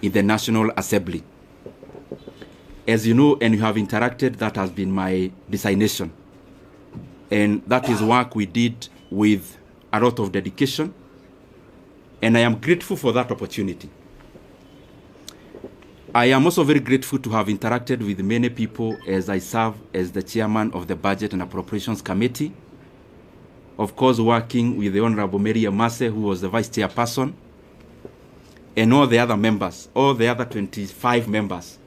in the National Assembly. As you know and you have interacted, that has been my designation. And that is work we did with a lot of dedication. And I am grateful for that opportunity. I am also very grateful to have interacted with many people as I serve as the chairman of the Budget and Appropriations Committee. Of course, working with the Honorable Mary Amase, who was the vice chairperson, and all the other members, all the other 25 members,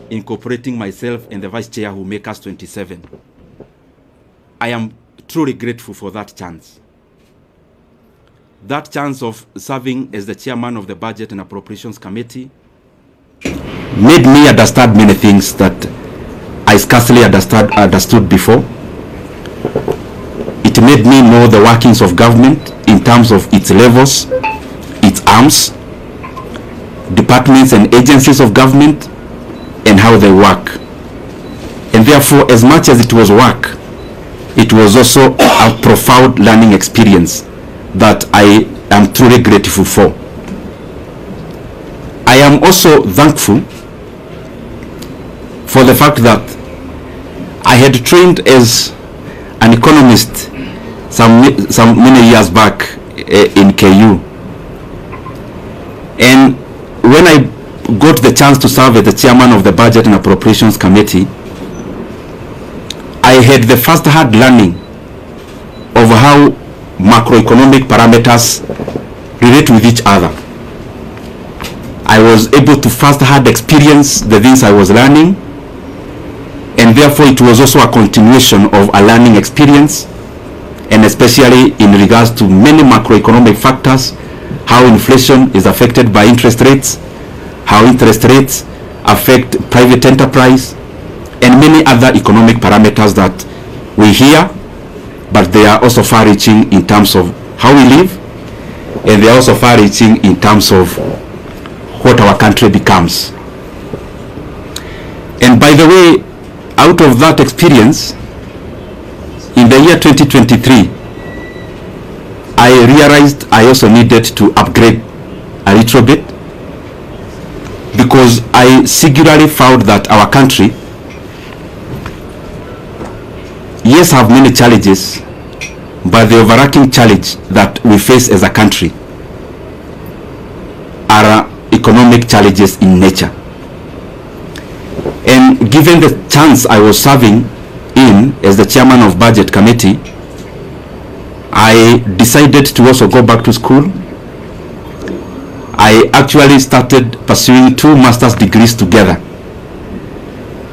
incorporating myself and the vice chair who make us 27. I am truly grateful for that chance. That chance of serving as the chairman of the Budget and Appropriations Committee made me understand many things that I scarcely understood before. It made me know the workings of government in terms of its levels, its arms, departments and agencies of government, and how they work. And therefore, as much as it was work, it was also a profound learning experience that I am truly grateful for. I am also thankful for the fact that I had trained as an economist some many years back in KU. And when I got the chance to serve as the chairman of the Budget and Appropriations Committee, I had the first-hand learning of how macroeconomic parameters relate with each other. I was able to first-hand experience the things I was learning, and therefore it was also a continuation of a learning experience, and especially in regards to many macroeconomic factors, how inflation is affected by interest rates, how interest rates affect private enterprise, and many other economic parameters that we hear, but they are also far-reaching in terms of how we live, and they are also far-reaching in terms of what our country becomes. And by the way, out of that experience, in the year 2023, I realized I also needed to upgrade a little bit, because I singularly found that our country, yes, have many challenges, but the overarching challenge that we face as a country are economic challenges in nature. And given the chance I was serving in as the chairman of Budget Committee, I decided to also go back to school. I actually started pursuing 2 master's degrees together.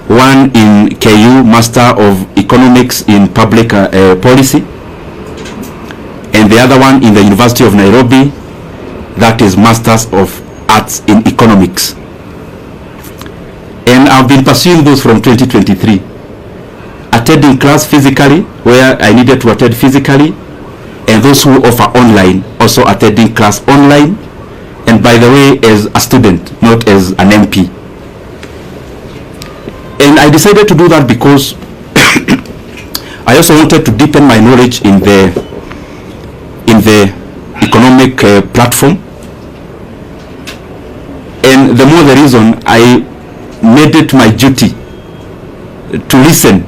One in KU, Master of Economics in Public Policy, and the other one in the University of Nairobi, that is Masters of Arts in Economics. And I've been pursuing those from 2023, attending class physically where I needed to attend physically, and those who offer online also attending class online, and by the way, as a student, not as an MP. And I decided to do that because I also wanted to deepen my knowledge in the economic platform. And the more the reason, I made it my duty to listen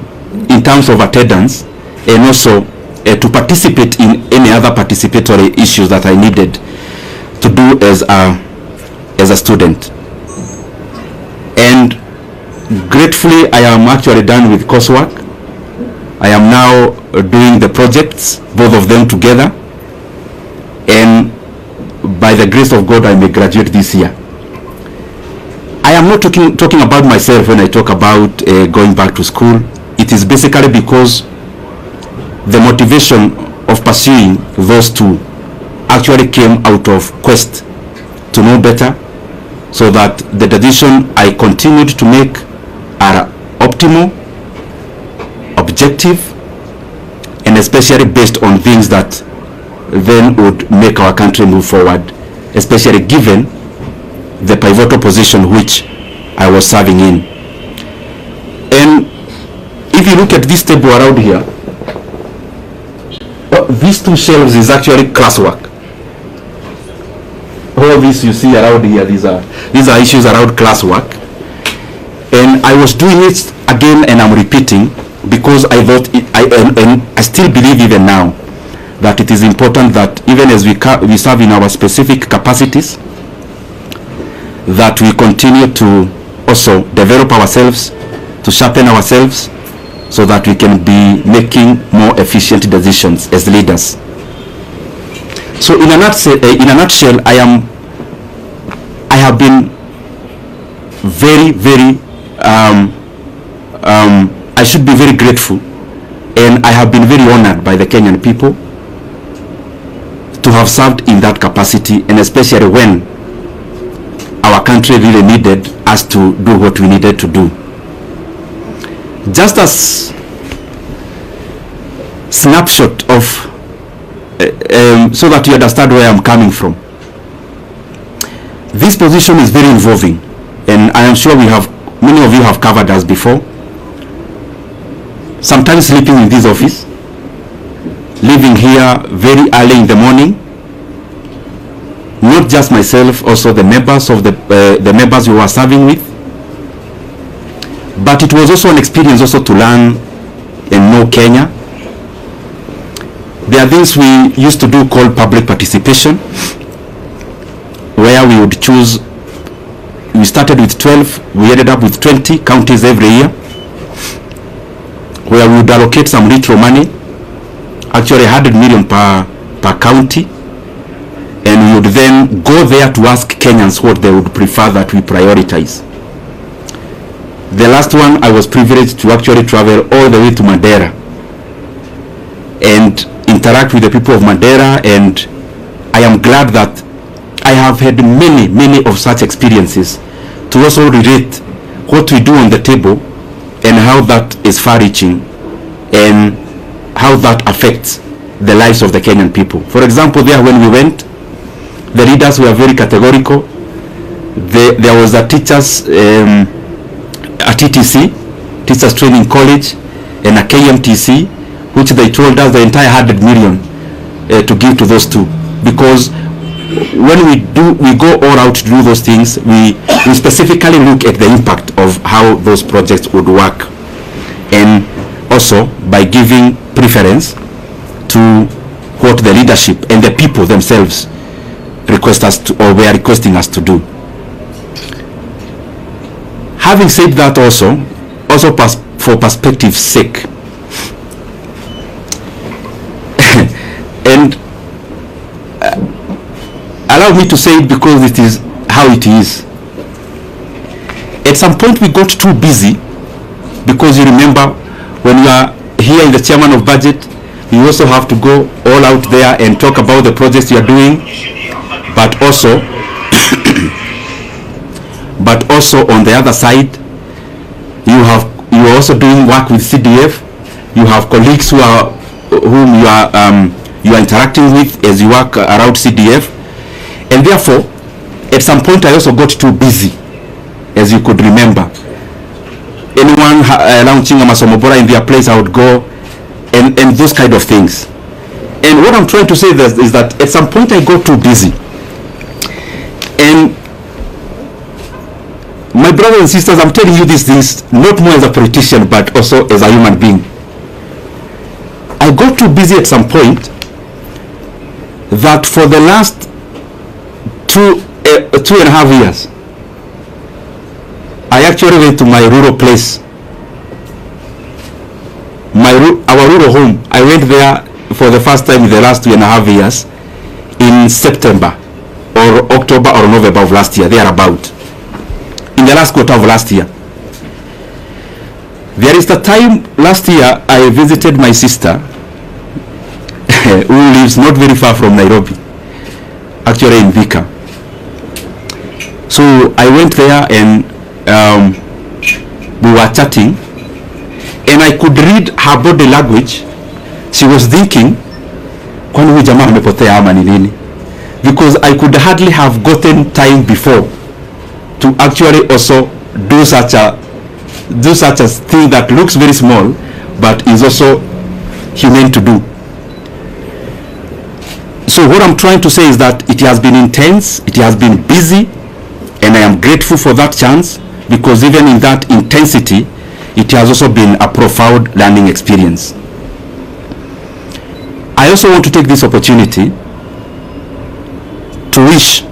in terms of attendance, and also to participate in any other participatory issues that I needed to do as a student. And gratefully, I am actually done with coursework. I am now doing the projects, both of them together, and by the grace of God, I may graduate this year. I am not talking about myself when I talk about going back to school. It is basically because the motivation of pursuing those 2 actually came out of quest to know better, so that the decision I continued to make are optimal, objective, and especially based on things that then would make our country move forward, especially given the pivotal position which I was serving in. And if you look at this table around here, these 2 shelves is actually classwork. All all this you see around here, these are issues around classwork. And I was doing it again, and I'm repeating, because I thought, and I still believe even now, that it is important that even as we serve in our specific capacities, that we continue to also develop ourselves, to sharpen ourselves, so that we can be making more efficient decisions as leaders. So in a nutshell, I have been very, very, I should be very grateful, and I have been very honored by the Kenyan people to have served in that capacity, and especially when our country really needed us to do what we needed to do. Just as snapshot of so that you understand where I'm coming from. This position is very involving, and I am sure many of you have covered us before. Sometimes sleeping in this office, leaving here very early in the morning. Not just myself, also the members of the members you are serving with. But it was also an experience also to learn and know Kenya. There are things we used to do called public participation, where we would choose. We started with 12, we ended up with 20 counties every year, where we would allocate some retro money, actually 100 million per county, and we would then go there to ask Kenyans what they would prefer that we prioritize. The last one, I was privileged to actually travel all the way to Madeira and interact with the people of Madeira, and I am glad that I have had many of such experiences to also relate what we do on the table and how that is far-reaching and how that affects the lives of the Kenyan people. For example, there when we went, the leaders were very categorical. There was a teachers, a TTC, Teachers Training College, and a KMTC, which they told us the entire 100 million to give to those two, because when we go all out to do those things, we specifically look at the impact of how those projects would work, and also by giving preference to what the leadership and the people themselves request us to, or were requesting us to do. Having said that, also for perspective's sake, and allow me to say it because it is how it is. At some point we got too busy, because you remember when you are here in the chairman of budget, you also have to go all out there and talk about the projects you are doing, but also but also on the other side, you are also doing work with CDF. You have colleagues whom you are interacting with as you work around CDF, and therefore at some point I also got too busy, as you could remember. Anyone launching a Masomobora in their place, I would go, and those kind of things. And what I'm trying to say is that at some point I got too busy, and my brothers and sisters, I'm telling you these things not more as a politician but also as a human being. I got too busy at some point that for the last 2.5 years, I actually went to my rural place, our rural home. I went there for the first time in the last 2.5 years in September or October or November of last year, thereabout, in the last quarter of last year. There is the time last year I visited my sister who lives not very far from Nairobi, actually in Vika. So I went there and we were chatting, and I could read her body language. She was thinking, kwani huyu jamaa amepotea ama ni nini? Because I could hardly have gotten time before to actually also do such a thing that looks very small but is also humane to do. So what I'm trying to say is that it has been intense, it has been busy, and I am grateful for that chance, because even in that intensity, it has also been a profound learning experience. I also want to take this opportunity to wish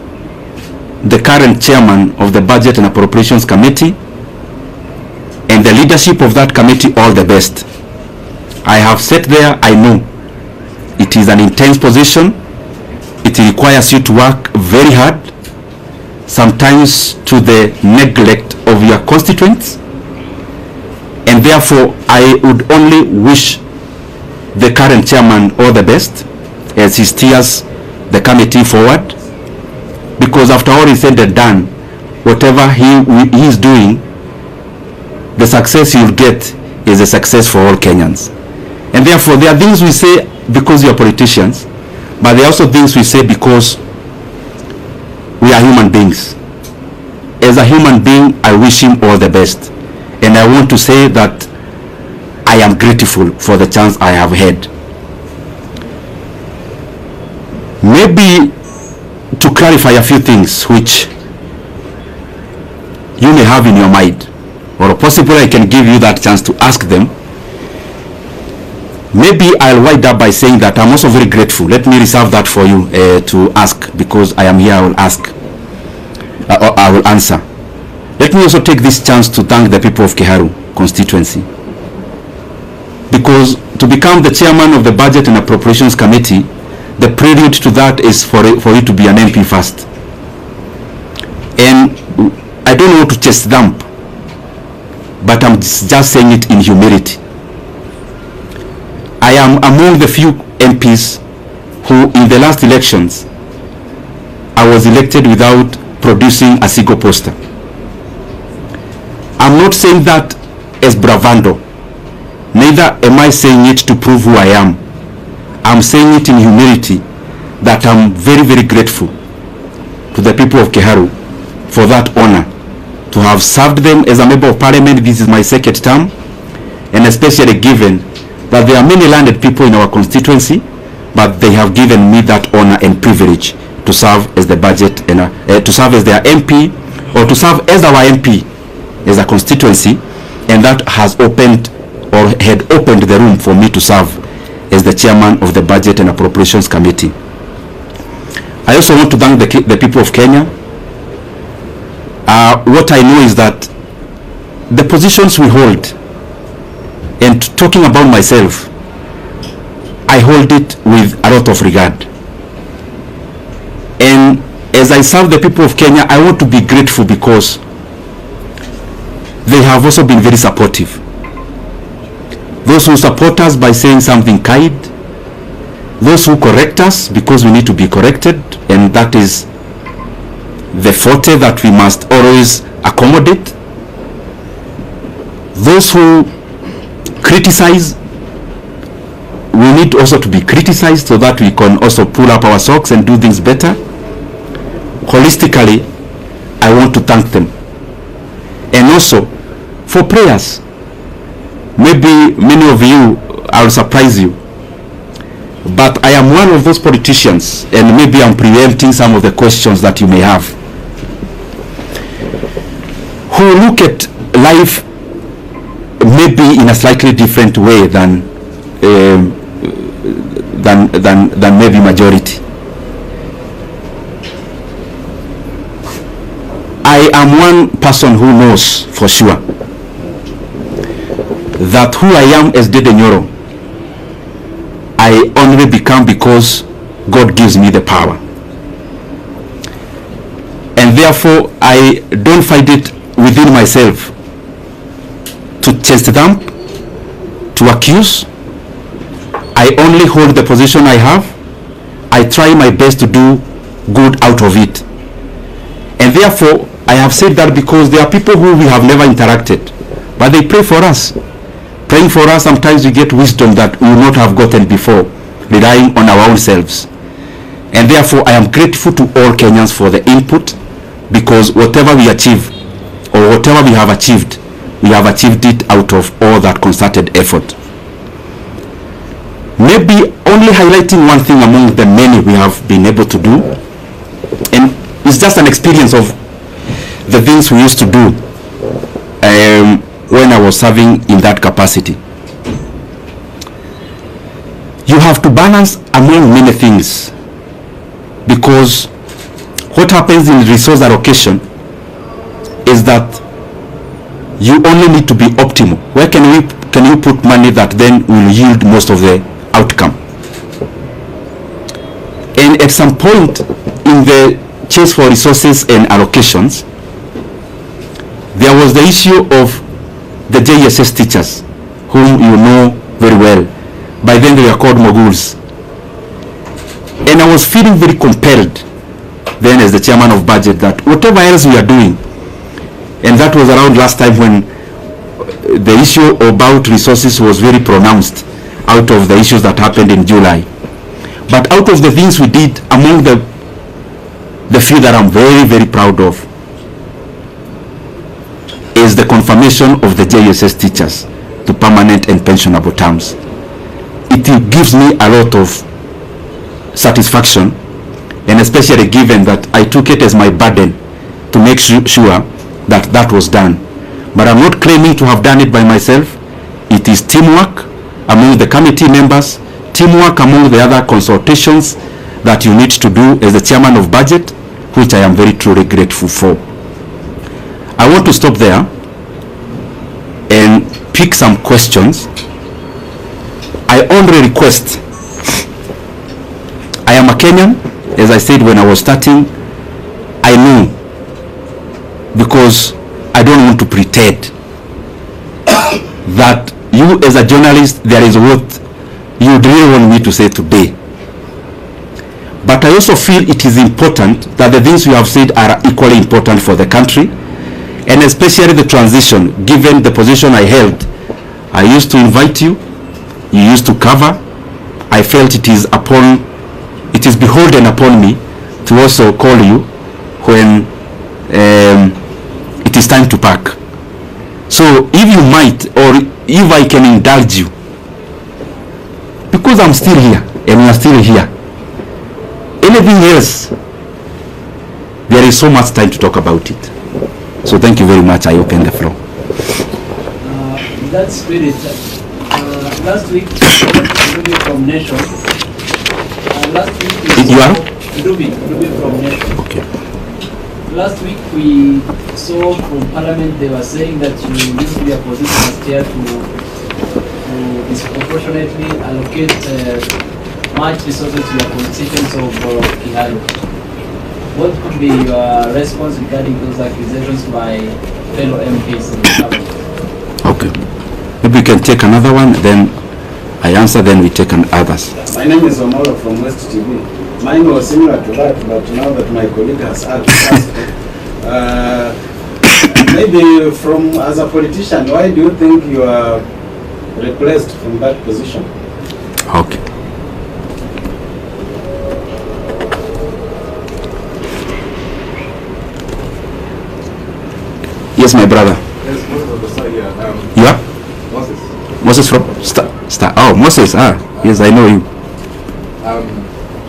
the current chairman of the Budget and Appropriations Committee and the leadership of that committee all the best. I have sat there, I know it is an intense position. It requires you to work very hard, sometimes to the neglect of your constituents, and therefore I would only wish the current chairman all the best as he steers the committee forward, because after all is said and done, whatever he is doing, the success he will get is a success for all Kenyans. And therefore there are things we say because we are politicians, but there are also things we say because we are human beings. As a human being, I wish him all the best, and I want to say that I am grateful for the chance I have had. Maybe to clarify a few things which you may have in your mind, or possibly I can give you that chance to ask them. Maybe I'll wind up by saying that I'm also very grateful. Let me reserve that for you to ask, because I am here, I will ask, or I will answer. Let me also take this chance to thank the people of Kiharu constituency, because to become the chairman of the Budget and Appropriations Committee, the prelude to that is for you to be an MP first. And I don't want to chest thump, but I'm just saying it in humility. I am among the few MPs who, in the last elections, I was elected without producing a single poster. I'm not saying that as bravado, neither am I saying it to prove who I am. I'm saying it in humility, that I'm very, very grateful to the people of Kiharu for that honor, to have served them as a member of parliament. This is my second term, and especially given that there are many landed people in our constituency, but they have given me that honor and privilege to serve as the budget and to serve as their MP, or to serve as our MP as a constituency, and that has opened, or had opened the room for me to serve as the chairman of the Budget and Appropriations Committee. I also want to thank the people of Kenya. What I know is that the positions we hold, and talking about myself, I hold it with a lot of regard. And as I serve the people of Kenya, I want to be grateful because they have also been very supportive. Those who support us by saying something kind, those who correct us because we need to be corrected, and that is the forte that we must always accommodate. Those who criticize, we need also to be criticized so that we can also pull up our socks and do things better. Holistically, I want to thank them. And also for prayers. Maybe many of you, I'll surprise you, but I am one of those politicians, and maybe I'm preempting some of the questions that you may have, who look at life maybe in a slightly different way than maybe majority. I am one person who knows for sure that who I am as Nyoro, I only become because God gives me the power. And therefore, I don't find it within myself to chest thump, to accuse. I only hold the position I have. I try my best to do good out of it. And therefore, I have said that because there are people who we have never interacted, but they pray for us. Praying for us, sometimes we get wisdom that we would not have gotten before, relying on our own selves. And therefore, I am grateful to all Kenyans for the input, because whatever we achieve, or whatever we have achieved it out of all that concerted effort. Maybe only highlighting one thing among the many we have been able to do, and it's just an experience of the things we used to do when I was serving in that capacity. You have to balance among many things, because what happens in resource allocation is that you only need to be optimal. Where can you put money that then will yield most of the outcome? And at some point in the chase for resources and allocations, there was the issue of the JSS teachers, whom you know very well. By then they were called moguls. And I was feeling very compelled then as the chairman of budget that whatever else we are doing, and that was around last time when the issue about resources was very pronounced out of the issues that happened in July. But out of the things we did, among the few that I'm very, very proud of is the confirmation of the JSS teachers to permanent and pensionable terms. It gives me a lot of satisfaction, and especially given that I took it as my burden to make sure that that was done. But I'm not claiming to have done it by myself. It is teamwork among the committee members, teamwork among the other consultations that you need to do as the chairman of budget, which I am very truly grateful for. I want to stop there and pick some questions. I only request, I am a Kenyan, as I said when I was starting. I know, because I don't want to pretend that you as a journalist, there is what you really want me to say today. But I also feel it is important that the things you have said are equally important for the country, and especially the transition. Given the position I held, I used to invite you, you used to cover. I felt it is beholden upon me to also call you when it is time to pack. So if you might, or if I can indulge you, because I'm still here and we are still here, anything else, there is so much time to talk about it. So thank you very much. I open the floor. In that spirit, last week, Ndindi from Nation. Last week you are? Ndindi from Nation. Okay. Last week we saw from Parliament they were saying that you used your position as chair to disproportionately allocate much resources to your constituents of Kiharu. What could be your response regarding those accusations by fellow MPs in the Parliament? Okay. Maybe we can take another one, then I answer, then we take others. My name is Omolo from West TV. Mine was similar to that, but now that my colleague has asked, maybe as a politician, why do you think you are replaced from that position? Okay. Yes, my brother. Yes, Moses on the side here. You are? Moses. Moses from Star. Oh, Moses. Yes, I know you.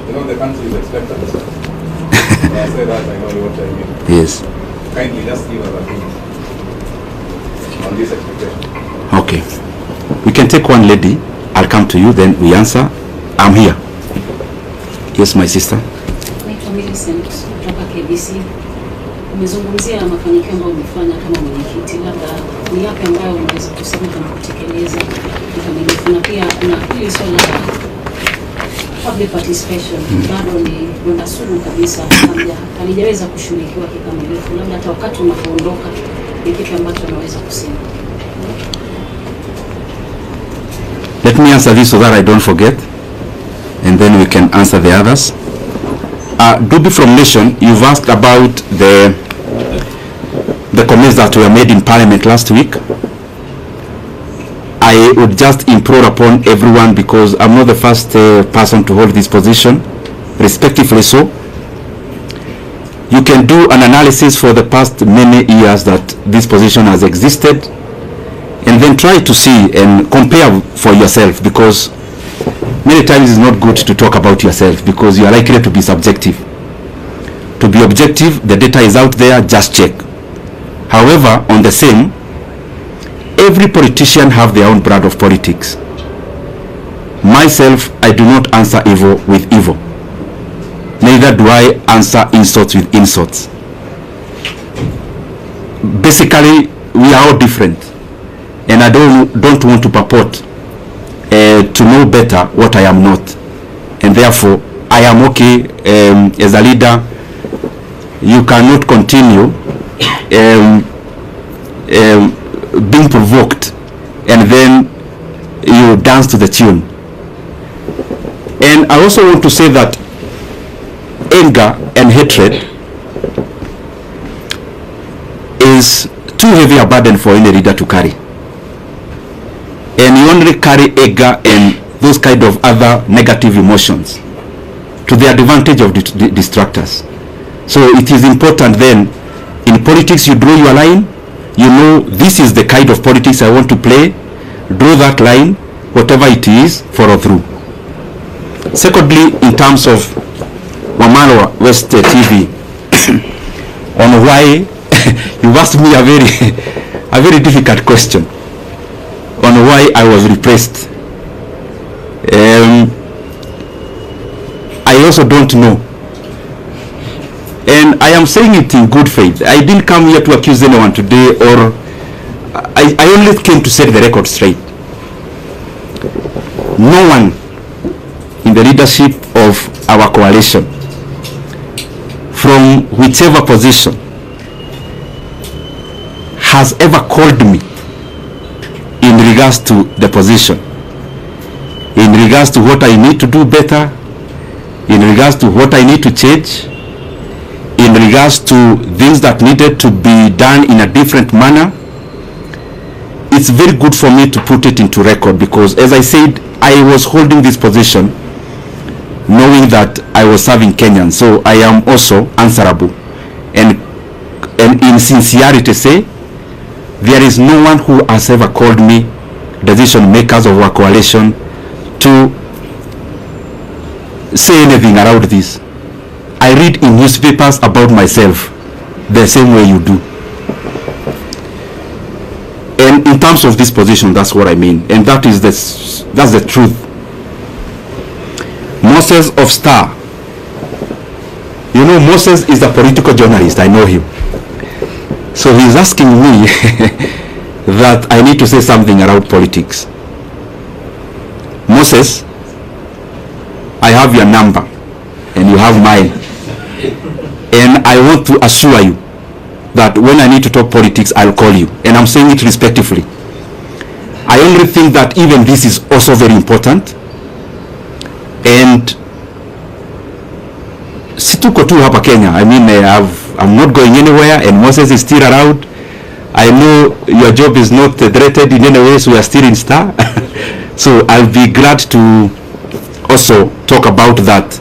You know the country is expectant. When I say that, I know what I mean. Yes. Kindly just give us a hint on this expectation. Okay. We can take one lady. I'll come to you, then we answer. I'm here. Yes, my sister. Naitwa Millicent kutoka KBC. Umezungumzia mafanikio ambayo umefanya kama mwenyekiti, labda ni yapi ambayo unaweza kusema kama kutekeleza kikamilifu, na pia kuna hili swala la public participation bado ni donda sugu kabisa, halijaweza kushughulikiwa kikamilifu, labda hata wakati unapoondoka ni kitu ambacho unaweza kusema. Let me answer this so that I don't forget, and then we can answer the others. Dubi from Nation, you've asked about the comments that were made in Parliament last week. I would just implore upon everyone, because I'm not the first person to hold this position, respectively so. You can do an analysis for the past many years that this position has existed, and then try to see and compare for yourself, because many times it's not good to talk about yourself because you are likely to be subjective. To be objective, the data is out there, just check. However, on the same, every politician have their own brand of politics. Myself, I do not answer evil with evil. Neither do I answer insults with insults. Basically, we are all different, and I don't want to purport to know better what I am not, and therefore I am okay as a leader. You cannot continue being provoked and then you dance to the tune. And I also want to say that anger and hatred is too heavy a burden for any leader to carry. And you only carry anger and those kind of other negative emotions to the advantage of the distractors. So it is important then, in politics you draw your line, you know this is the kind of politics I want to play, draw that line, whatever it is, follow through. Secondly, in terms of Wamalwa West TV, on why, you've asked me a very difficult question on why I was repressed. I also don't know. And I am saying it in good faith. I didn't come here to accuse anyone today, or I only came to set the record straight. No one in the leadership of our coalition, from whichever position, has ever called me in regards to the position, in regards to what I need to do better, in regards to what I need to change, in regards to things that needed to be done in a different manner. It's very good for me to put it into record because, as I said, I was holding this position knowing that I was serving Kenyans, so I am also answerable. And in sincerity say, there is no one who has ever called me, decision makers of our coalition, to say anything around this. I read in newspapers about myself the same way you do. And in terms of this position, that's what I mean, and that's the truth. Moses of Star, you know, Moses is a political journalist, I know him. So he's asking me that I need to say something around politics. Moses, I have your number and you have mine, and I want to assure you that when I need to talk politics, I'll call you, and I'm saying it respectfully. I only think that even this is also very important, and situko tu hapa Kenya. I mean, I'm not going anywhere, and Moses is still around. I know your job is not threatened in any way, so we are still in Star. So I'll be glad to also talk about that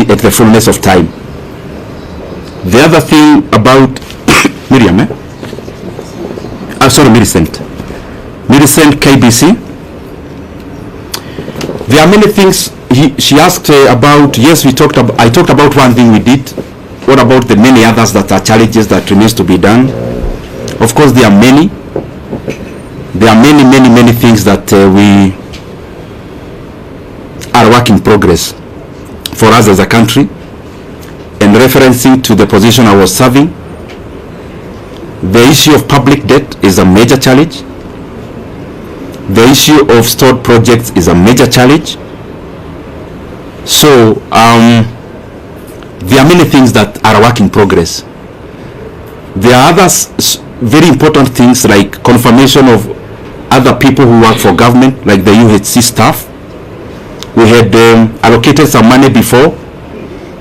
at the fullness of time. The other thing about Miriam, Millicent KBC. There are many things she asked about. Yes, I talked about one thing we did. What about the many others that are challenges that remains to be done? Of course, there are many. There are many things that we are work in progress for us as a country. And referencing to the position I was serving, the issue of public debt is a major challenge. The issue of stored projects is a major challenge. So there are many things that are a work in progress. There are others, very important things like confirmation of other people who work for government, like the UHC staff. We had allocated some money before,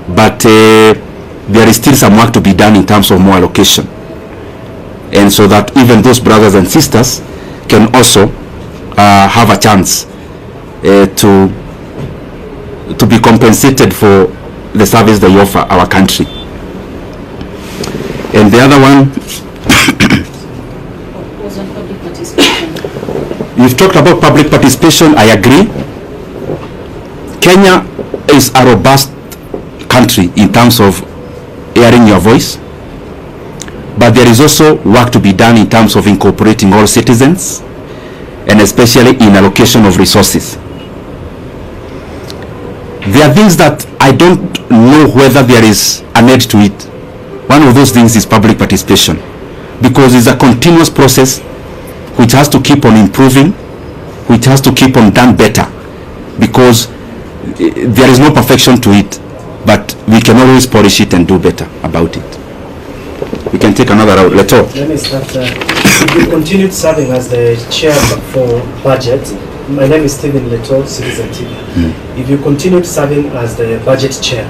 but there is still some work to be done in terms of more allocation, and so that even those brothers and sisters can also have a chance to be compensated for the service they offer our country. And the other one was on public participation. you've talked about public participation. I agree. Kenya is a robust country in terms of hearing your voice, but there is also work to be done in terms of incorporating all citizens, and especially in allocation of resources. There are things that I don't know whether there is a need to it. One of those things is public participation, because it's a continuous process which has to keep on improving, which has to keep on done better, because there is no perfection to it, but we can always polish it and do better about it. We can take another round. Let's talk. Let me start. If you continued serving as the chair for budget, my name is Stephen Leto, Citizen TV. If you continued serving as the budget chair,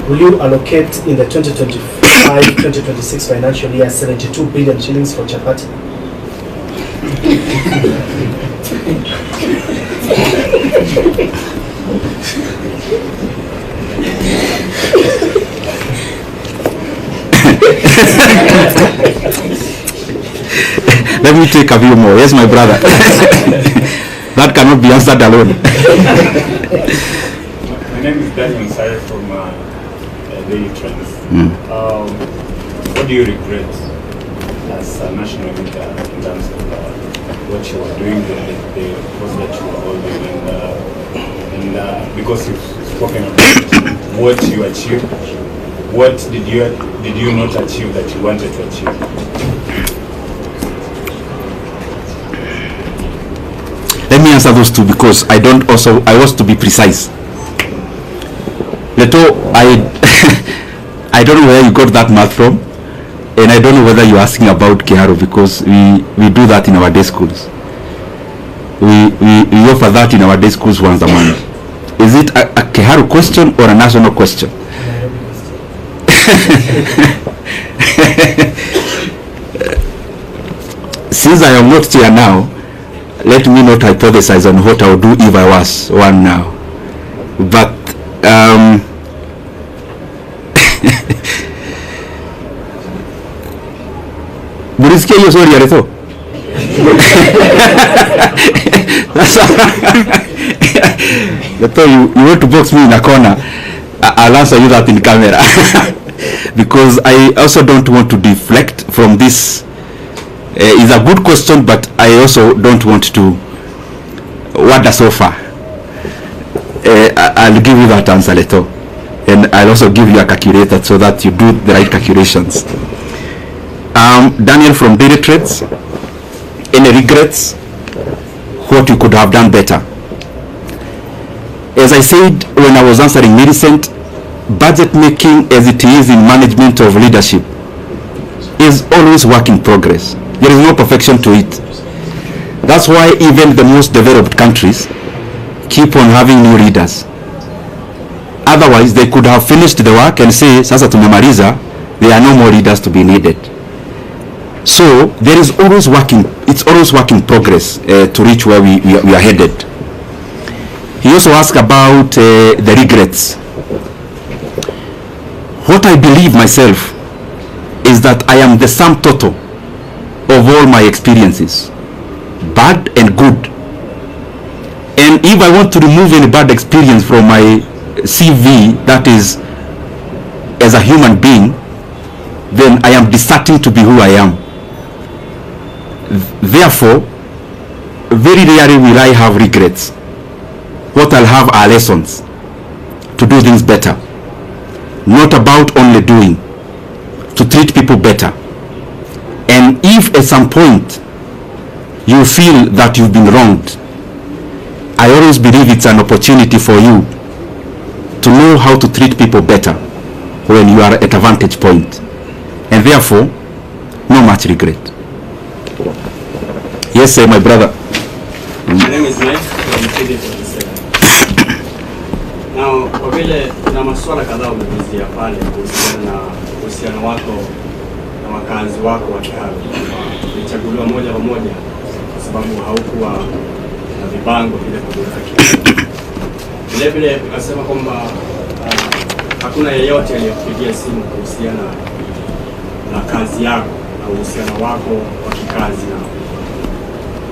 will you allocate in the 2025-2026 financial year 72 billion shillings for chapati? Let me take a few more. Yes, my brother. That cannot be answered alone. My name is Daniel Sire from Daily Trends. What do you regret as a national leader in terms of what you are doing, the post that you are holding, and because you've spoken about what you achieved, what did you not achieve that you wanted to achieve? Let me answer those two, because I was to be precise. Leto, I don't know where you got that math from, and I don't know whether you're asking about Kiharu, because we do that in our day schools. We offer that in our day schools once a month. Is it a Kiharu question or a national question? Since I am not here now, let me not hypothesize on what I would do if I was one now. But Burisikia hiyo sorry Aretho. You want to box me in a corner. I'll answer you that in camera. Because I also don't want to deflect from this. It's a good question, but I also don't want to wonder so far. I'll give you that answer later, and I'll also give you a calculator so that you do the right calculations. Daniel from Daily Trades, any regrets? What you could have done better? As I said when I was answering Millicent, budget making as it is in management of leadership is always work in progress. There is no perfection to it. That's why even the most developed countries keep on having new leaders. Otherwise, they could have finished the work and say, sasa tumemaliza, there are no more leaders to be needed. So there is always it's always work in progress to reach where we are headed. He also asked about the regrets. What I believe myself is that I am the sum total of all my experiences, bad and good. And if I want to remove any bad experience from my CV, that is as a human being, then I am deserting to be who I am. Therefore, very rarely will I have regrets. What I'll have are lessons to do things better. Not about only doing, to treat people better. And if at some point you feel that you've been wronged, I always believe it's an opportunity for you to know how to treat people better when you are at a vantage point. And therefore, no much regret. Yes, sir, my brother. My name is Mike from ADVERTISE. Now, kwa vile na masuala kadhaa umezungumzia pale kuhusiana na uhusiano wako na wakazi wako wa Kiharu, ulichaguliwa moja kwa moja kwa sababu haukuwa na vibango vile kutoka Kiharu. Vile vile ukasema kwamba hakuna yeyote aliyekupigia simu kuhusiana na kazi yako na uhusiano wako wa kikazi. Na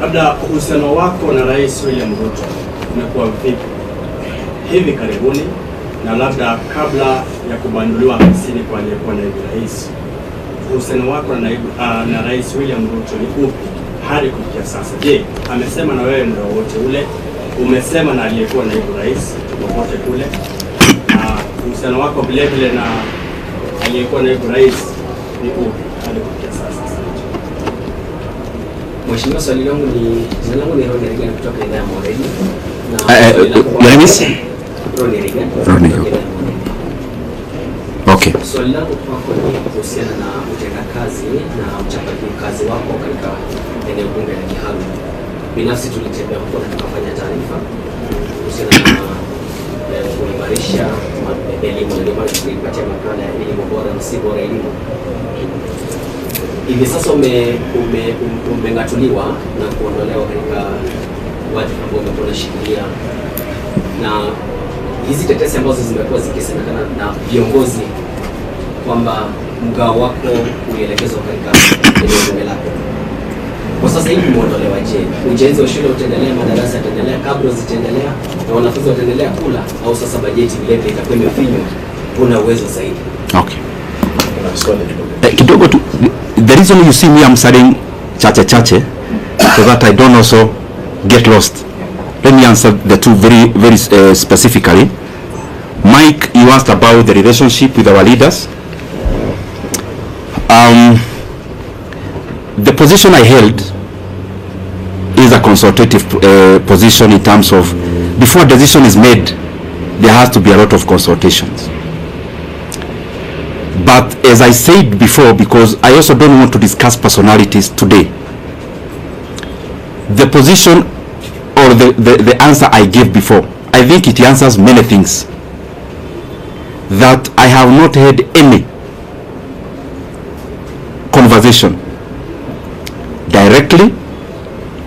labda uhusiano wako na Rais William Ruto umekuwa vipi? hivi karibuni na labda kabla ya kubanduliwa afisini kwa aliyekuwa naibu rais, uhusiano wako na Rais William Ruto ni upi hadi kufikia sasa? Je, amesema na wewe muda wote ule? Umesema na aliyekuwa naibu rais popote kule? Uhusiano wako vile vile na aliyekuwa naibu rais ni upi hadi kufikia sasa? Mheshimiwa, swali langu ni Rigathi kutoka idhaa ya Moreni. Okay. Swali langu kwako ni kuhusiana na utendakazi na uchapaji kazi wako katika eneo bunge la Kiharu. Binafsi tulitembea huko na tukafanya taarifa kuhusiana na kuimarisha elimu, ndio maana tulipatia makala ya elimu bora na si bora elimu. Hivi sasa umengatuliwa na kuondolewa katika wadhifa ambao umekuwa unashikilia, na hizi tetesi ambazo zimekuwa zikisemekana na viongozi kwamba mgao wako ulielekezwa katika eneo bunge lako, kwa sasa hivi umeondolewa. Je, ujenzi wa shule utaendelea, madarasa yataendelea, kabla zitaendelea na wanafunzi wataendelea kula, au sasa bajeti vile vile itakuwa imefinywa, kuna uwezo zaidi? Okay. Kidogo tu, the reason you see me answering chache so that I don't also get lost. Let me answer the two very specifically. Mike, you asked about the relationship with our leaders. The position I held is a consultative position in terms of, before a decision is made, there has to be a lot of consultations. But as I said before, because I also don't want to discuss personalities today, the position or the answer I gave before, I think it answers many things. That I have not had any conversation directly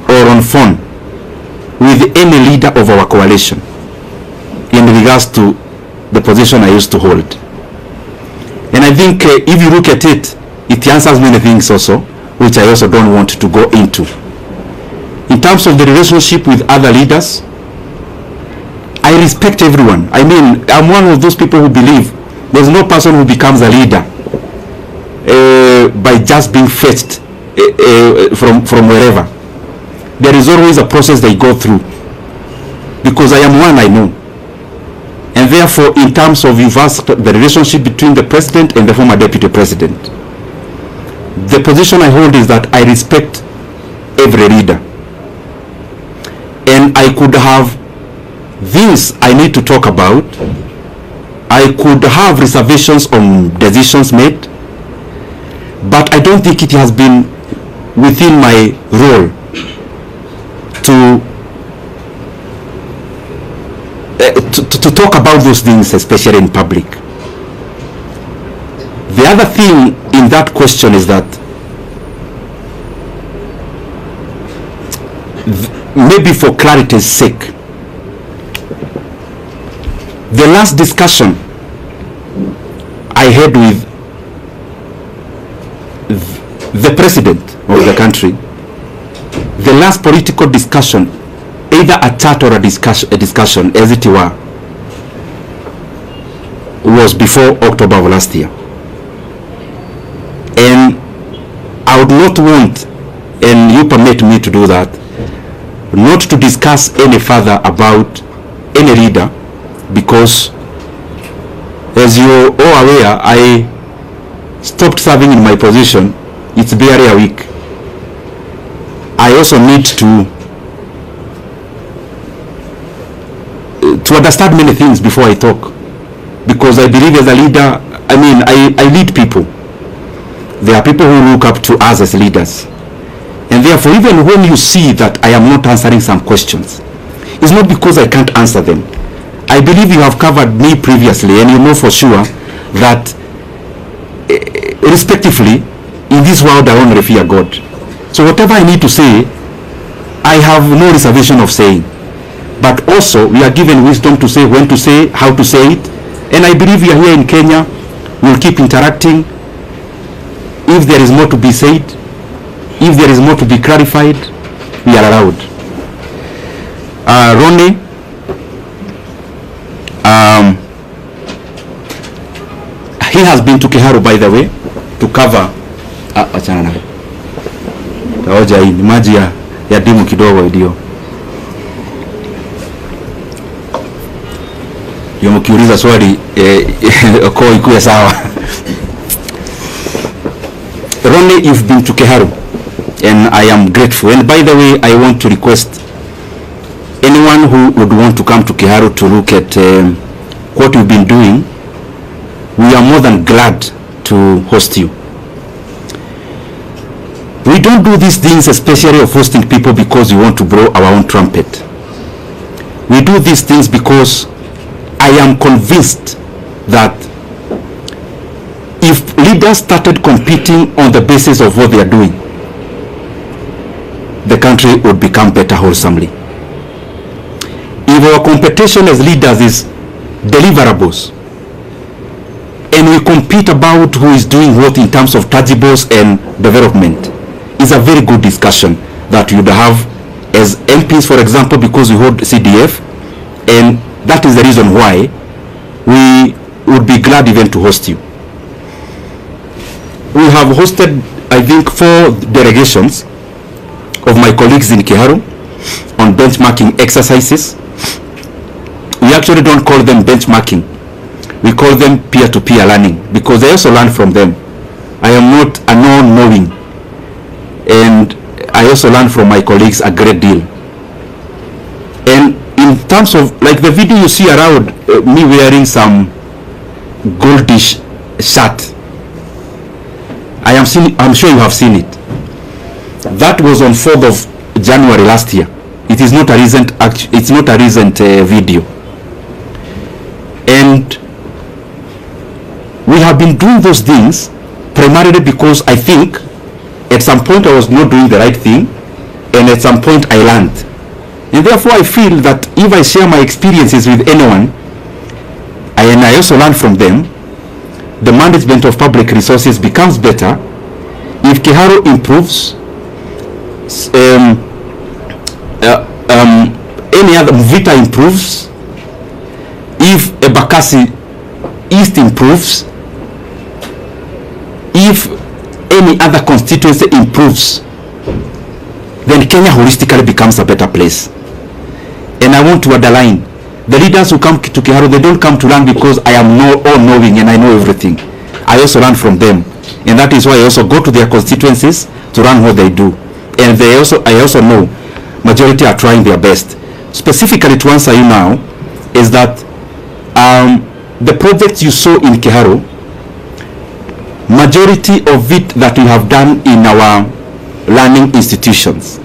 or on phone with any leader of our coalition in regards to the position I used to hold. And I think if you look at it, it answers many things also, which I also don't want to go into. In terms of the relationship with other leaders, I respect everyone. I mean, I'm one of those people who believe there's no person who becomes a leader by just being fetched from wherever. There is always a process they go through. Because I am one, I know. And therefore, in terms of you've asked the relationship between the president and the former deputy president, the position I hold is that I respect every leader. And I could have things I need to talk about. I could have reservations on decisions made, but I don't think it has been within my role to talk about those things, especially in public. The other thing in that question is that maybe for clarity's sake, the last discussion I had with the president of the country, the last political discussion, either a chat or a discussion as it were, was before October of last year. And I would not want, and you permit me to do that, not to discuss any further about any leader, because as you are all aware, I stopped serving in my position. It's barely a week. I also need to understand many things before I talk, because I believe as a leader, I mean, I lead people. There are people who look up to us as leaders, and therefore even when you see that I am not answering some questions, it's not because I can't answer them. I believe you have covered me previously, and you know for sure that respectively in this world I only fear God. So whatever I need to say, I have no reservation of saying. But also we are given wisdom to say when to say, how to say it. And I believe we are here in Kenya, we'll keep interacting. If there is more to be said, if there is more to be clarified, we are allowed. Ronnie, he has been to Kiharu, by the way, to cover achana nayo taoja hii ni maji ya dimu kidogo ndio mkiuliza swali kwa ikuwe sawa. Ronnie, you've been to Kiharu and I am grateful, and by the way I want to request anyone who would want to come to Kiharu to look at what you've been doing. We are more than glad to host you. We don't do these things especially of hosting people because we want to blow our own trumpet. We do these things because I am convinced that if leaders started competing on the basis of what they are doing, the country would become better wholesomely. If our competition as leaders is deliverables, and we compete about who is doing what in terms of tangibles and development, is a very good discussion that you would have as MPs, for example, because we hold CDF, and that is the reason why we would be glad even to host you. We have hosted, I think, 4 delegations of my colleagues in Kiharu on benchmarking exercises. We actually don't call them benchmarking. We call them peer-to-peer learning because I also learn from them. I am not a non-knowing, and I also learn from my colleagues a great deal. And in terms of, like the video you see around me wearing some goldish shirt, I'm sure you have seen it. That was on 4th of January last year. It is not a recent video. And we have been doing those things primarily because I think at some point I was not doing the right thing, and at some point I learned. And therefore I feel that if I share my experiences with anyone, and I also learn from them, the management of public resources becomes better. If Kiharu improves, any other Mvita improves, if Ebakasi East improves, if any other constituency improves, then Kenya holistically becomes a better place. And I want to underline, the leaders who come to Kiharu, they don't come to learn because I am all-knowing and I know everything. I also learn from them, and that is why I also go to their constituencies to learn what they do. And I also know majority are trying their best. Specifically to answer you now, is that the projects you saw in Kiharu, majority of it that we have done in our learning institutions,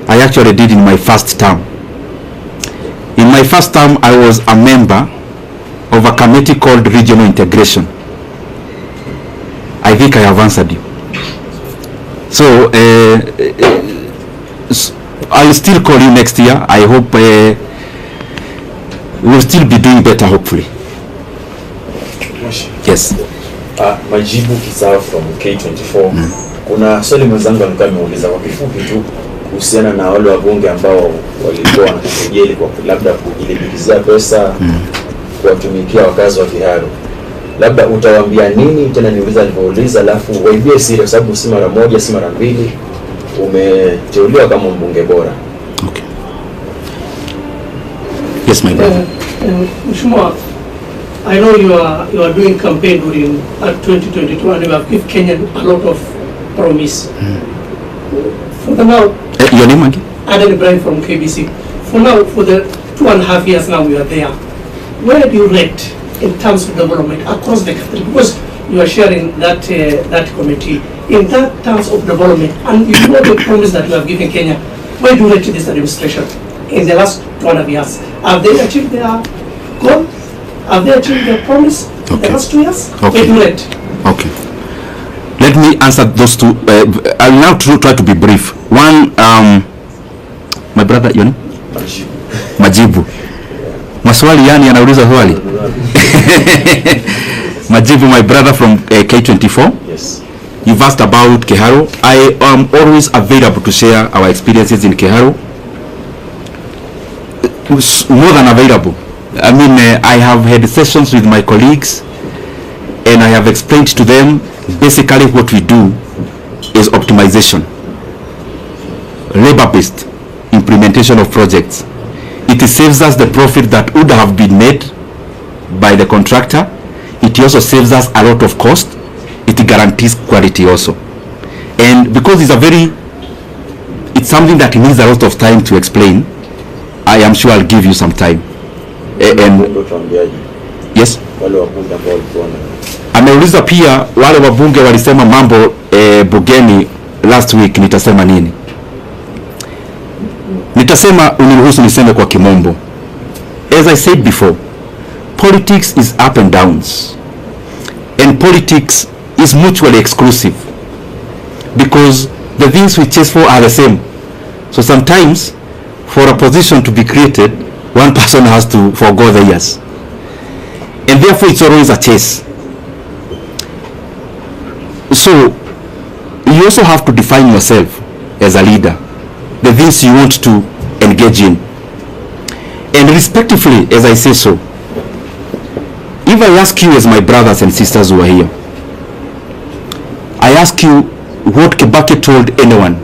I actually did in my first term. In my first term, I was a member of a committee called Regional Integration. I think I have answered you. So I'll still call you next year. I hope we'll still be doing better, hopefully. Yes. Majibu Kisao from K24. Kuna swali mwenzangu alikuwa ameuliza kwa kifupi tu kuhusiana na wale wabunge ambao walikuwa wanakejeli kwa labda kujilipizia pesa kuwatumikia wakazi wa Kiharu. Labda utawaambia nini? Tena niuliza alivyouliza, alafu waibie siri kwa sababu si mara moja si mara mbili umeteuliwa kama mbunge bora. Okay. Yes, my brother. Mheshimiwa, I know you are doing campaign during 2022 and you have given Kenya a lot of promise. For the now, your name again? Adan Ibrahim from KBC. For now, for the 2.5 years now we are there. Where do you rate in terms of development across the country? Because you are sharing that that committee in that terms of development, and you know the promise that you have given Kenya. Where do you rate this administration in the last 2.5 years? Have they achieved their goal? Have they achieved their promise in the last 2 years? Okay. Where do you rate? Okay. Let me answer those two. I will now try to be brief. One, my brother, your name? Majibu. Maswali yani anauliza swali. Majibu, my brother from K24. Yes. You've asked about Kiharu. I am always available to share our experiences in Kiharu. More than available. I mean, I have had sessions with my colleagues, and I have explained to them basically what we do is optimization, labor-based implementation of projects. It saves us the profit that would have been made by the contractor. It also saves us a lot of cost. It guarantees quality also. And because it's something that needs a lot of time to explain, I am sure I'll give you some time. Yes. Ameuliza pia wale wabunge walisema mambo bungeni last week, nitasema nini? Nitasema, uniruhusu niseme kwa kimombo. As I said before, politics is up and downs, and politics is mutually exclusive, because the things we chase for are the same. So sometimes for a position to be created, one person has to forgo the years, and therefore it's always a chase. So you also have to define yourself as a leader, the things you want to engage in, and respectively, as I say so. If I ask you, as my brothers and sisters who are here, I ask you what Kibaki told anyone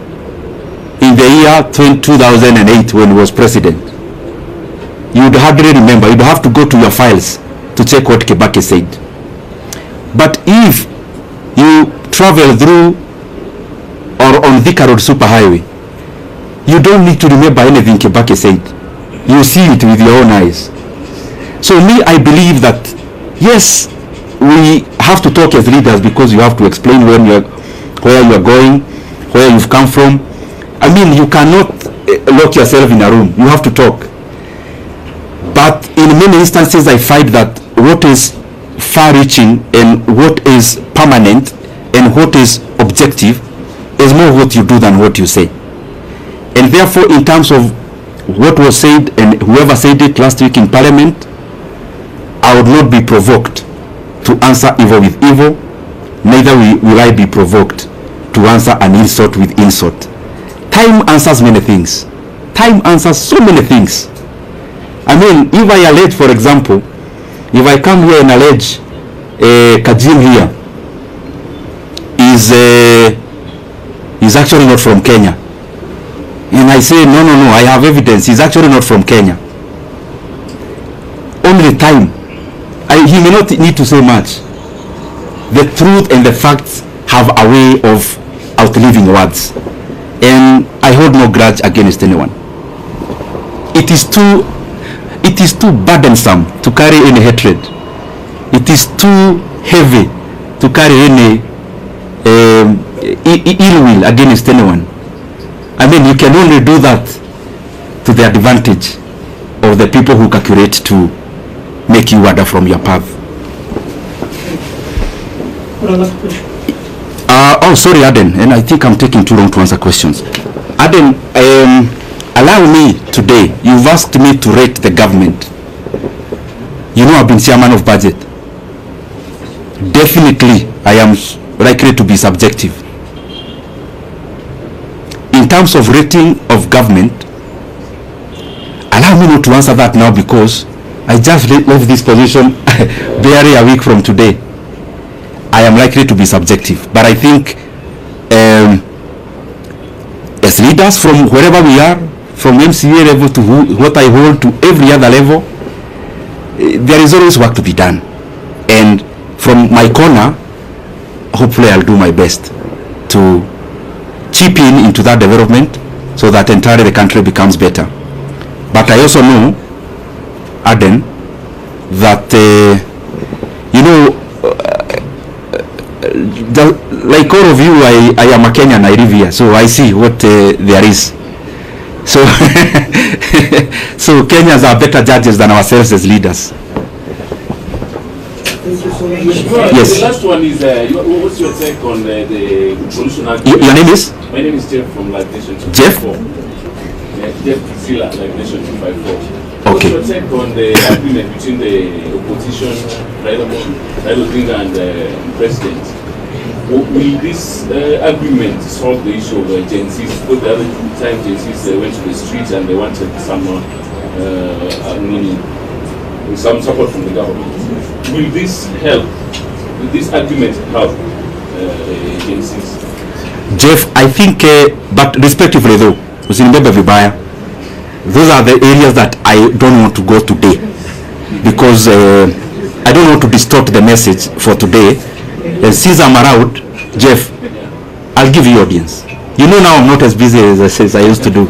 in the year 2008 when he was president, you would hardly remember. You'd have to go to your files to check what Kibaki said. But if you travel through or on Thika Road Superhighway, you don't need to remember anything Kibaki said. You see it with your own eyes. So me, I believe that yes, we have to talk as leaders, because you have to explain where you are going, where you've come from. I mean, you cannot lock yourself in a room. You have to talk. But in many instances, I find that what is far-reaching and what is permanent and what is objective is more what you do than what you say. And therefore, in terms of what was said and whoever said it last week in Parliament, I would not be provoked to answer evil with evil, neither will I be provoked to answer an insult with insult. Time answers many things. Time answers so many things. I mean, if I allege, for example, if I come here and allege Kajim here is actually not from Kenya, and I say no, I have evidence, he's actually not from Kenya, only time. He may not need to say much. The truth and the facts have a way of outliving words, and I hold no grudge against anyone. It is too burdensome to carry any hatred. It is too heavy to carry any ill will against anyone. I mean, you can only do that to the advantage of the people who calculate to make you wander from your path. Oh, sorry, Aden, and I think I'm taking too long to answer questions. Aden, allow me today, you've asked me to rate the government. You know, I've been chairman of budget. Definitely, I am likely to be subjective. In terms of rating of government, allow me not to answer that now, because I just left this position barely a week from today. I am likely to be subjective, but I think as leaders from wherever we are, from MCA level to what I hold to every other level, there is always work to be done. And from my corner, hopefully I'll do my best to chip in into that development so that entirely the country becomes better. But I also know, Aden, that you know, like all of you, I am a Kenyan, I live here, so I see what there is. So so Kenyans are better judges than ourselves as leaders. Yes. The last one is, what's your take on the solution? Your name is? My name is Jeff from Live Nation 254. Jeff? Jeff Zilla, Live Nation 254. Okay. What's your take on the agreement between the opposition, Raila Odinga, and the president? Will this agreement solve the issue of Gen Zs? Because the other time Gen Zs went to the streets and they wanted someone, with some support from the government. Will this help? Will this argument help the agencies? Jeff, I think, but respectively though, usinibebe vibaya, those are the areas that I don't want to go today, because I don't want to distort the message for today. And since I'm around, Jeff, I'll give you audience. You know now I'm not as busy as I used to do,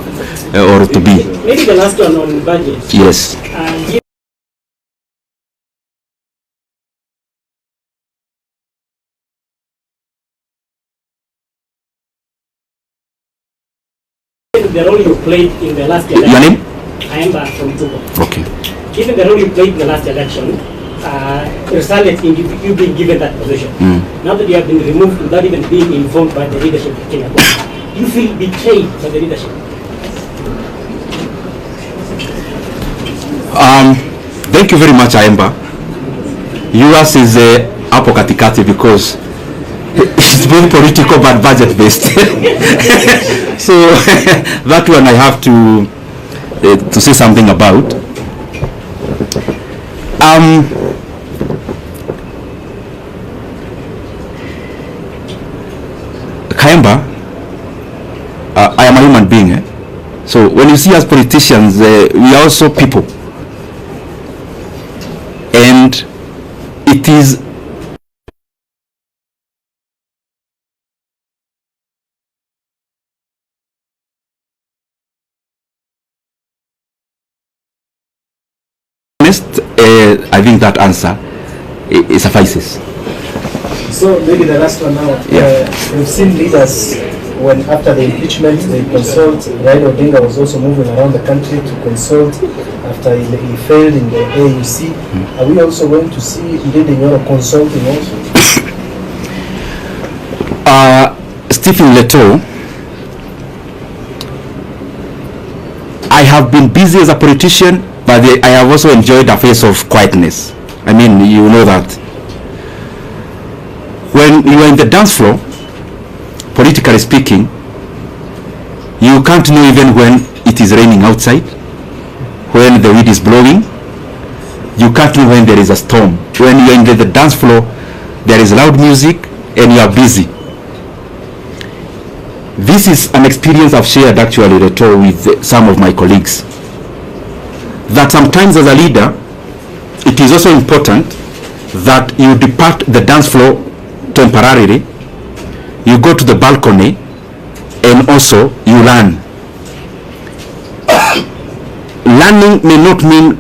or to be. Maybe the last one on budget. Yes. The role you played in the last election. Your name? I am from Togo. Okay. Given the role you played in the last election, resulted in you being given that position. Now that you have been removed without even being informed by the leadership of Kenya, you feel betrayed by the leadership? Thank you very much, Aemba. Yours is hapo katikati because it's both political but budget based. So that one I have to say something about. Kaemba, I am a human being. So when you see us politicians, we are also people. And it is honest, I think that answer it suffices. So maybe the last one now. We've seen leaders when after the impeachment they consult. Raila Odinga was also moving around the country to consult after he failed in the AUC. Are we also going to see Nyoro consulting also? Stephen Leto, I have been busy as a politician, but I have also enjoyed a phase of quietness. I mean, you know that. When you are in the dance floor, politically speaking, you can't know even when it is raining outside, when the wind is blowing. You can't know when there is a storm. When you are in the dance floor, there is loud music and you are busy. This is an experience I've shared actually with some of my colleagues. That sometimes as a leader, it is also important that you depart the dance floor temporarily, you go to the balcony, and also you learn. Learning may not mean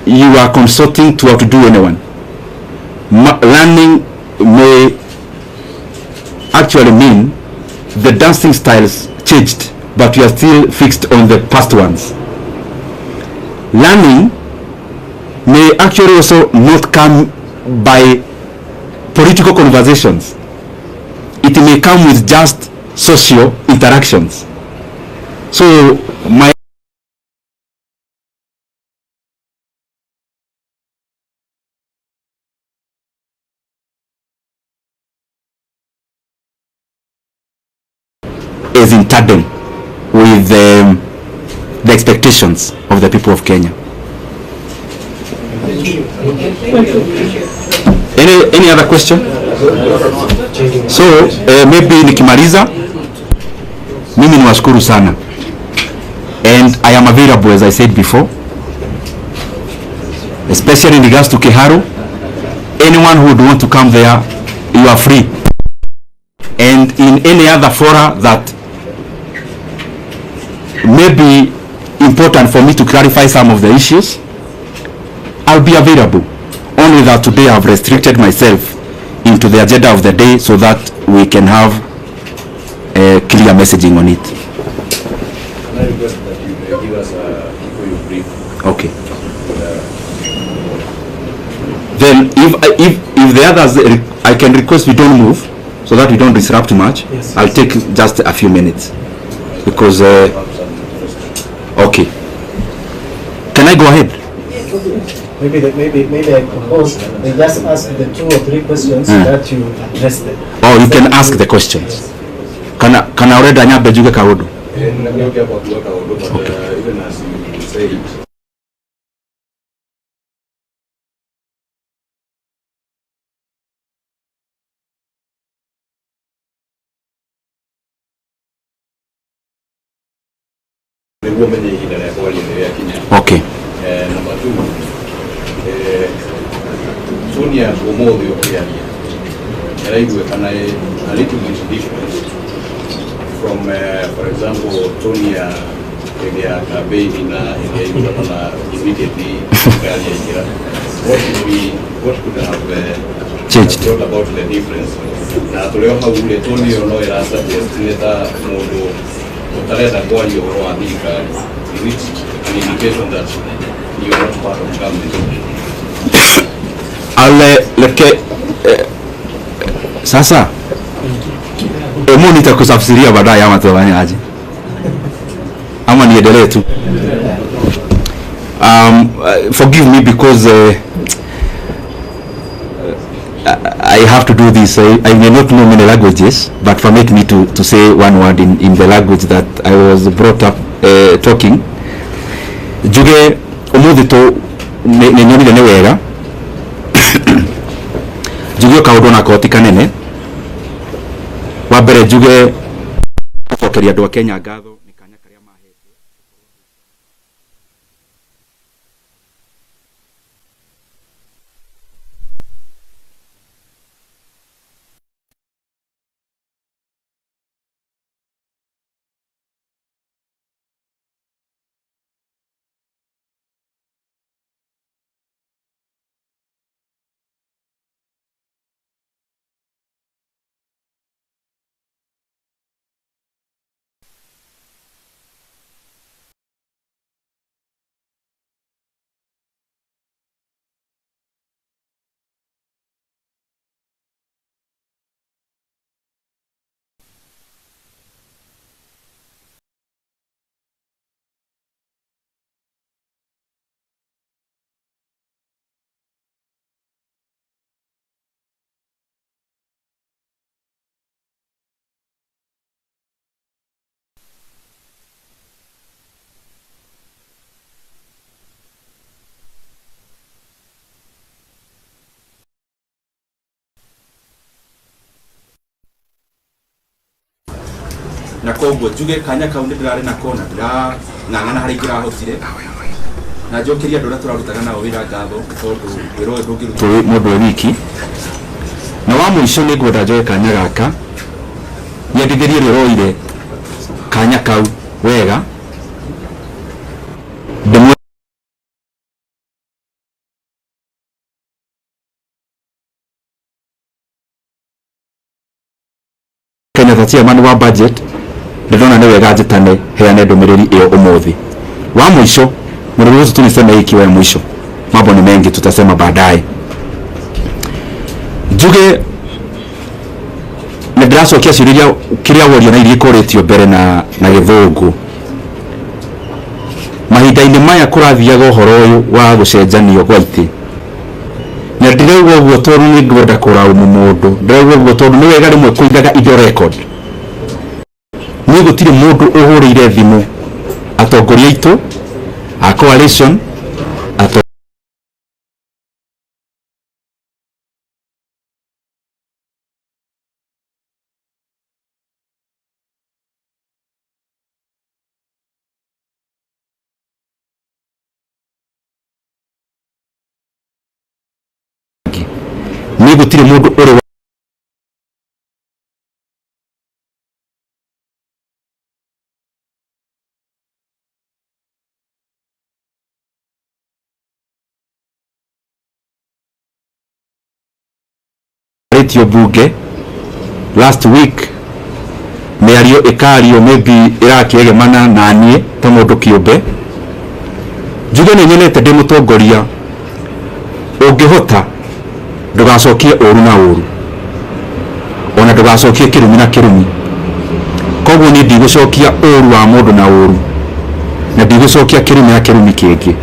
you are consulting to outdo anyone. Learning may actually mean the dancing styles changed, but you are still fixed on the past ones. Learning may actually also not come by political conversations. It may come with just social interactions. So my is in tandem with the expectations of the people of Kenya. Any other question? So maybe nikimaliza, mimi niwashukuru sana, and I am available as I said before, especially in regards to Kiharu. Anyone who would want to come there, you are free, and in any other fora that may be important for me to clarify some of the issues, I'll be available. Only that today I've restricted myself into the agenda of the day so that we can have a clear messaging on it. Can I request that you give us before you brief? Okay. Then if the others, I can request we don't move so that we don't disrupt too much. Yes. I'll take just a few minutes because okay. Can I go ahead? Maybe I propose they just ask the 2 or 3 questions that you address them. Oh, you can ask the questions. Can I already anya bejuge kaodo? Even as you say it, Okay. Number 2, Sonia Omodio Kiani. A little bit different from, for example, Tonia immediately. What could have changed brought about the difference? Na tulio haule Tonia no era suggest neta modo utaleta kwa hiyo roandika. Is it an indication that you are not part of government? Sasa emu nitakusafsiria baadaye ama tufanyaje? Ama niendelee tu? Forgive me because I have to do this. I may not know many languages, but permit me to say one word in the language that I was brought up talking. Juge umuthi to nyonire ne wega juge kaundu na koti kanene wa mbere juge gucokeria andu a Kenya ngatho ni kanya karia mahete na koguo juge kanya kau ndirari na kona ndira ng'ang'ana hari ngira hotire na njokiria ndora turarutaga nao wira ngatho tondu wiro ndungiruta mundu wiki na wa muico ni ngwenda njoe kanya gaka nyendithirie roroire kanya kau wega Kenya chairman wa budget ndona ni wega njitane heane ndumiriri iyo umuthi wa mwisho mruhusu tuniseme hiki wa mwisho mambo ni mengi tutasema baadaye juge nedraso kia shiriria kiria woria na irie koretio mbere na githungu mahinda-ini maya kurathiaga uhoro uyu wa gucenjanio gwa iti na ndirauga uguo tondu ni ngwenda kuraumu mundu ndirauga uguo tondu ni wega rimwe kuigaga indo record ni gutire mundu uhurire thimu atongoria itu a coalition ni gutire mundu uri your buge last week miario ikario maybe irakigemana nanie ta mundu kiumbe juge ni nyenete ndi mutongoria ungihota ndugacokie uru na uru ona ndugacokie kirumi na kirumi koguo ni ndigucokia uru wa mundu na uru na ndigucokia kirumi na kirumi kingi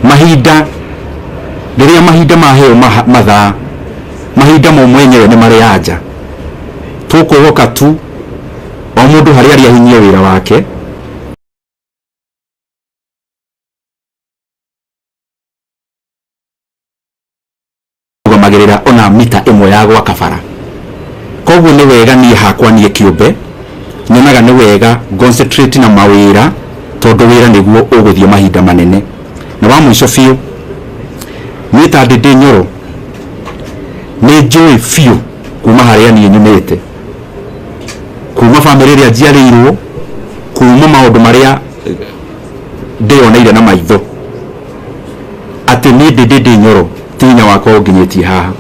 mahinda riria mahinda maheo mathaa mahinda mo mwenyewe ni mari anja tukuhoka tu o mundu hari ari ahinyie wira wake magirira ona mita imwe ya gwa kabara koguo ni wega ni hakwa nie kiumbe nyonaga ni wega concentrate na mawira tondu wira niguo uguthie mahinda manene. Na wa mwisho fiu ni ta Ndindi Nyoro ni njui fiu kuma haria ni nyumite, kuma family ria njiarirwo, kuma maundu maria ndioneire na maitho, ati ni Ndindi Nyoro tinya wakwa nginyitie haha.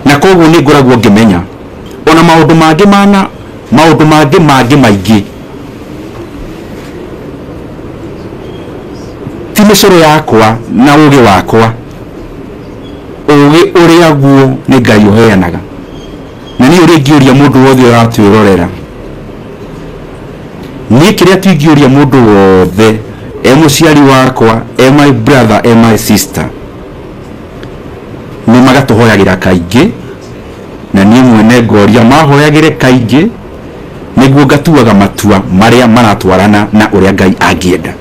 Na koguo ni ngoragwo ngimenya ona maundu mangi maingi ti micoro yakwa na ugi wakwa, ugi uria guo ni Ngai uheanaga. Na ni uri ngiuria mundu wothe uratwirorera, ni kiria tuingiuria mundu wothe muciari wakwa, my brother, my sister, ni magatuhoyagira kaingi, na ni mwene ngoria mahoyagire kaingi niguo ngatuaga matua maria maratwarana na uria Ngai angienda.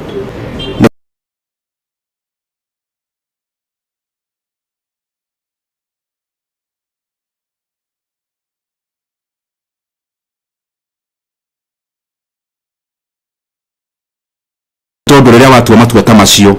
Tondu riria watua matua ta macio